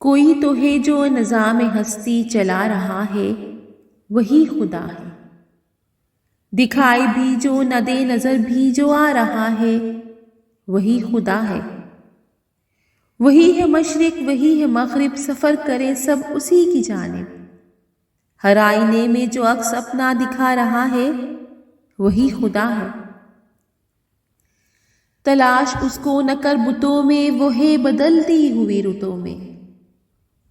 کوئی تو ہے جو نظام ہستی چلا رہا ہے، وہی خدا ہے۔ دکھائی بھی جو نہ دے، نظر بھی جو آ رہا ہے، وہی خدا ہے۔ وہی ہے مشرق، وہی ہے مغرب، سفر کرے سب اسی کی جانب۔ ہر آئینے میں جو عکس اپنا دکھا رہا ہے، وہی خدا ہے۔ تلاش اس کو نہ کر بتوں میں، وہ ہے بدلتی ہوئی رتوں میں۔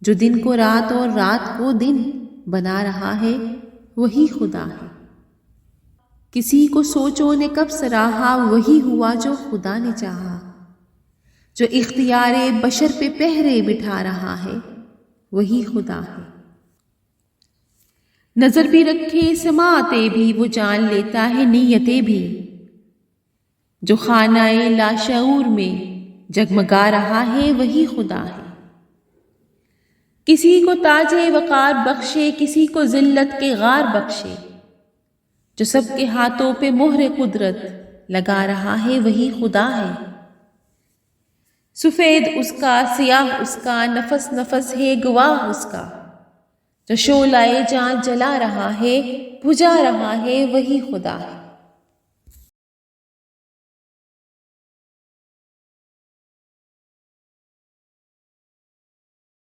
جو دن کو رات اور رات کو دن بنا رہا ہے، وہی خدا ہے۔ کسی کو سوچوں نے کب سراہا، وہی ہوا جو خدا نے چاہا۔ جو اختیار بشر پہ پہرے بٹھا رہا ہے، وہی خدا ہے۔ نظر بھی رکھے سماعتیں بھی، وہ جان لیتا ہے نیتیں بھی۔ جو خانہ لاشعور میں جگمگا رہا ہے، وہی خدا ہے۔ کسی کو تاج وقار بخشے، کسی کو ذلت کے غار بخشے۔ جو سب کے ہاتھوں پہ مہر قدرت لگا رہا ہے، وہی خدا ہے۔ سفید اس کا، سیاہ اس کا، نفس نفس ہے گواہ اس کا۔ جو شعلہ جان جلا رہا ہے، بجھا رہا ہے، وہی خدا ہے۔